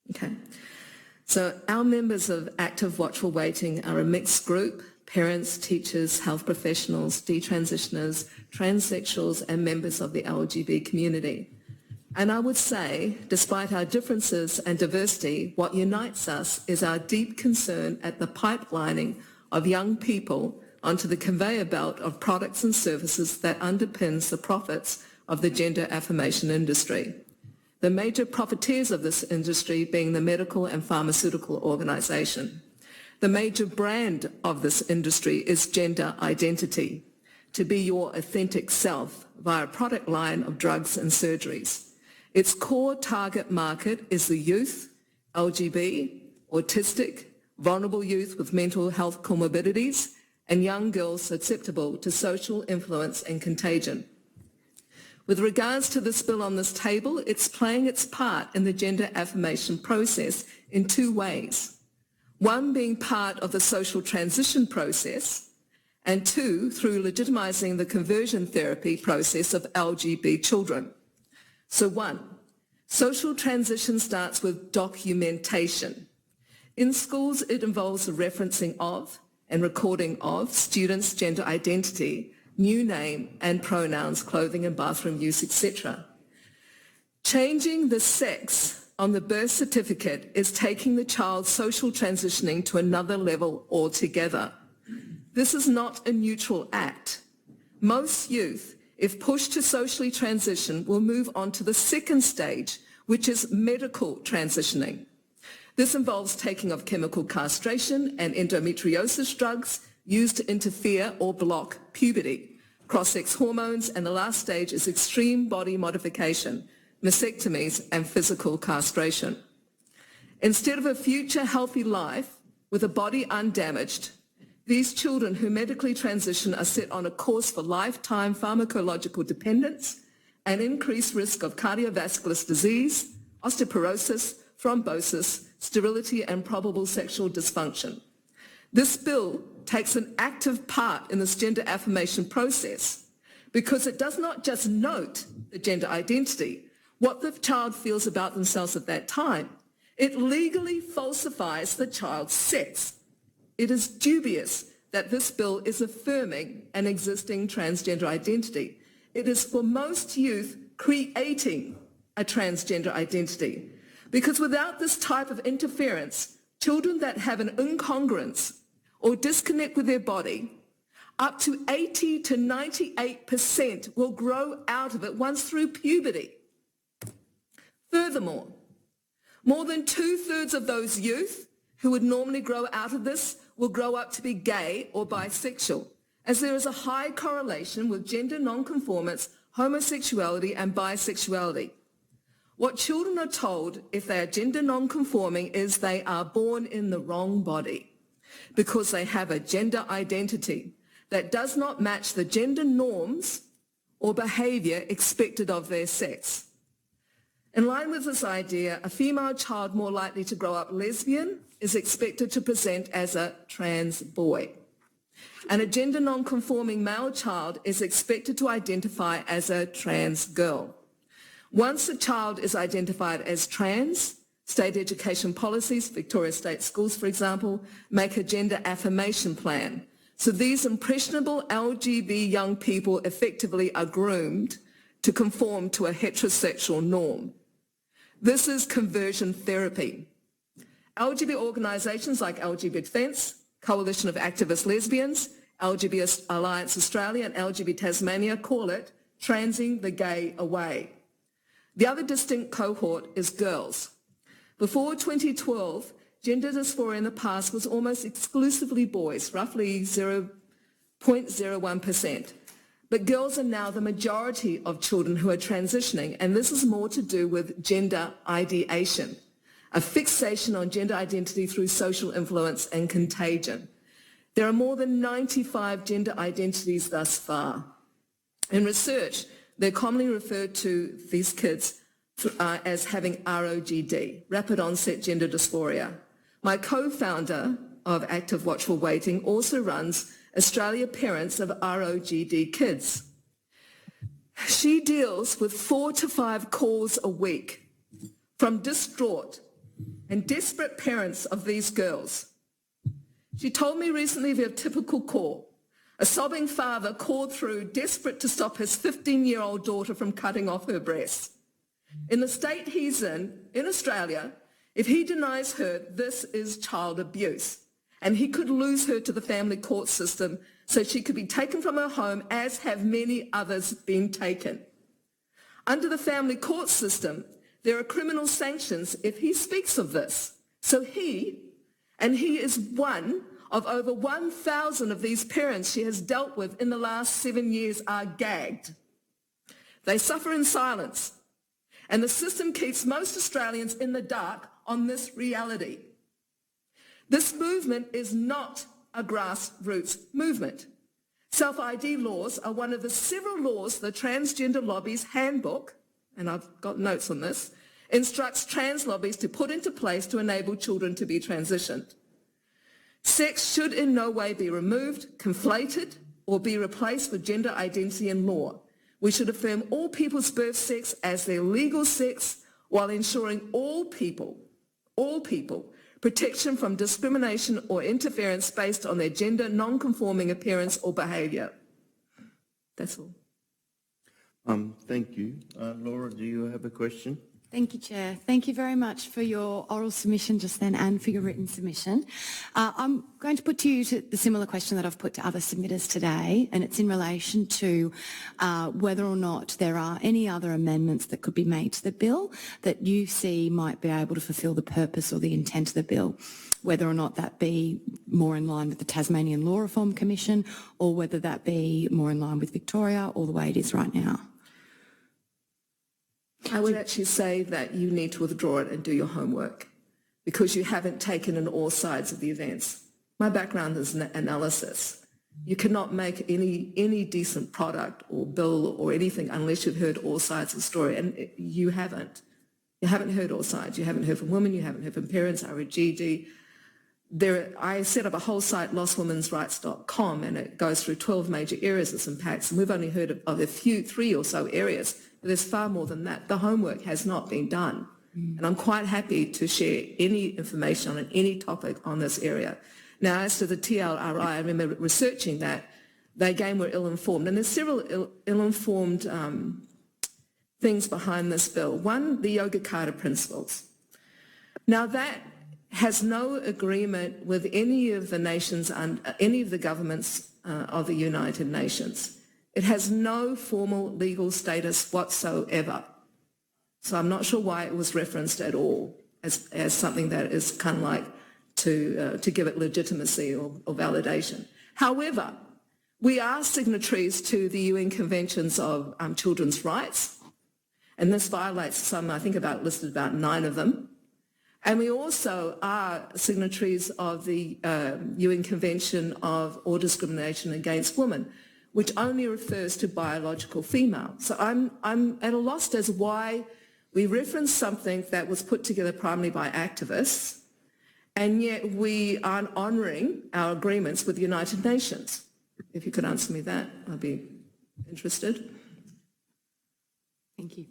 Okay. So our members of Active Watchful Waiting are a mixed group: parents, teachers, health professionals, detransitioners, transsexuals, and members of the LGBT community. And I would say, despite our differences and diversity, what unites us is our deep concern at the pipelining of young people onto the conveyor belt of products and services that underpins the profits of the gender affirmation industry. The major profiteers of this industry being the medical and pharmaceutical organisation. The major brand of this industry is gender identity, to be your authentic self via a product line of drugs and surgeries. Its core target market is the youth, LGBT, autistic, vulnerable youth with mental health comorbidities, and young girls susceptible to social influence and contagion. With regards to this bill on this table, it's playing its part in the gender affirmation process in two ways. One, being part of the social transition process, and two, through legitimising the conversion therapy process of LGBT children. So one, social transition starts with documentation. In schools, it involves the referencing of and recording of students' gender identity, new name and pronouns, clothing and bathroom use, etc. Changing the sex on the birth certificate is taking the child's social transitioning to another level altogether. This is not a neutral act. Most youth, if pushed to socially transition, will move on to the second stage, which is medical transitioning. This involves taking of chemical castration and endometriosis drugs used to interfere or block puberty, cross-sex hormones, and the last stage is extreme body modification, mastectomies, and physical castration. Instead of a future healthy life with a body undamaged, these children who medically transition are set on a course for lifetime pharmacological dependence and increased risk of cardiovascular disease, osteoporosis, thrombosis, sterility, and probable sexual dysfunction. This bill takes an active part in this gender affirmation process because it does not just note the gender identity, what the child feels about themselves at that time. It legally falsifies the child's sex. It is dubious that this bill is affirming an existing transgender identity. It is for most youth creating a transgender identity, because without this type of interference, children that have an incongruence or disconnect with their body, up to 80 to 98% will grow out of it once through puberty. Furthermore, more than 2/3 of those youth who would normally grow out of this will grow up to be gay or bisexual, as there is a high correlation with gender nonconformance, homosexuality, and bisexuality. What children are told if they are gender nonconforming is they are born in the wrong body because they have a gender identity that does not match the gender norms or behaviour expected of their sex. In line with this idea, a female child more likely to grow up lesbian is expected to present as a trans boy, and a gender non-conforming male child is expected to identify as a trans girl. Once a child is identified as trans, state education policies, Victoria State Schools, for example, make a gender affirmation plan. So these impressionable LGBT young people effectively are groomed to conform to a heterosexual norm. This is conversion therapy. LGBT organisations like LGBT Defence, Coalition of Activist Lesbians, LGBT Alliance Australia and LGBT Tasmania call it transing the gay away. The other distinct cohort is girls. Before 2012, gender dysphoria in the past was almost exclusively boys, roughly 0.01%. But girls are now the majority of children who are transitioning, and this is more to do with gender ideation, a fixation on gender identity through social influence and contagion. There are more than 95 gender identities thus far. In research, they're commonly referred to, these kids, as having ROGD, rapid onset gender dysphoria. My co-founder of Active Watchful Waiting also runs Australia Parents of ROGD Kids. She deals with 4 to 5 calls a week from distraught and desperate parents of these girls. She told me recently of a typical call. A sobbing father called through, desperate to stop his 15-year-old daughter from cutting off her breasts. In the state he's in Australia, if he denies her, this is child abuse, and he could lose her to the family court system so she could be taken from her home, as have many others been taken. Under the family court system, there are criminal sanctions if he speaks of this. So he is one of over 1,000 of these parents she has dealt with in the last 7 years, are gagged. They suffer in silence, and the system keeps most Australians in the dark on this reality. This movement is not a grassroots movement. Self-ID laws are one of the several laws the Transgender Lobby's handbook, and I've got notes on this, instructs trans lobbies to put into place to enable children to be transitioned. Sex should in no way be removed, conflated, or be replaced with gender identity in law. We should affirm all people's birth sex as their legal sex while ensuring all people, protection from discrimination or interference based on their gender, non-conforming appearance or behaviour. That's all. Thank you. Laura, do you have a question? Thank you, Chair. Thank you very much for your oral submission just then and for your written submission. I'm going to put to you the similar question that I've put to other submitters today, and it's in relation to whether or not there are any other amendments that could be made to the bill that you see might be able to fulfil the purpose or the intent of the bill, whether or not that be more in line with the Tasmanian Law Reform Commission or whether that be more in line with Victoria or the way it is right now. I would actually say that you need to withdraw it and do your homework because you haven't taken in all sides of the events. My background is analysis. You cannot make any decent product or bill or anything unless you've heard all sides of the story, and you haven't. You haven't heard all sides. You haven't heard from women, you haven't heard from parents. I read GD. I set up a whole site, lostwomensrights.com, and it goes through 12 major areas this impacts, and we've only heard of a few, 3 or so areas. There's far more than that. The homework has not been done. And I'm quite happy to share any information on any topic on this area. Now, as to the TLRI, I remember researching that. They again were ill-informed. And there's several ill-informed things behind this bill. One, the Yoga Carta principles. Now, that has no agreement with any of the nations and any of the governments of the United Nations. It has no formal legal status whatsoever. So I'm not sure why it was referenced at all as something that is kind of like to give it legitimacy or validation. However, we are signatories to the UN Conventions of Children's Rights, and this violates some, I think listed about 9 of them. And we also are signatories of the UN Convention of All Discrimination Against Women, which only refers to biological female. So I'm at a loss as why we reference something that was put together primarily by activists, and yet we aren't honouring our agreements with the United Nations. If you could answer me that, I'd be interested. Thank you.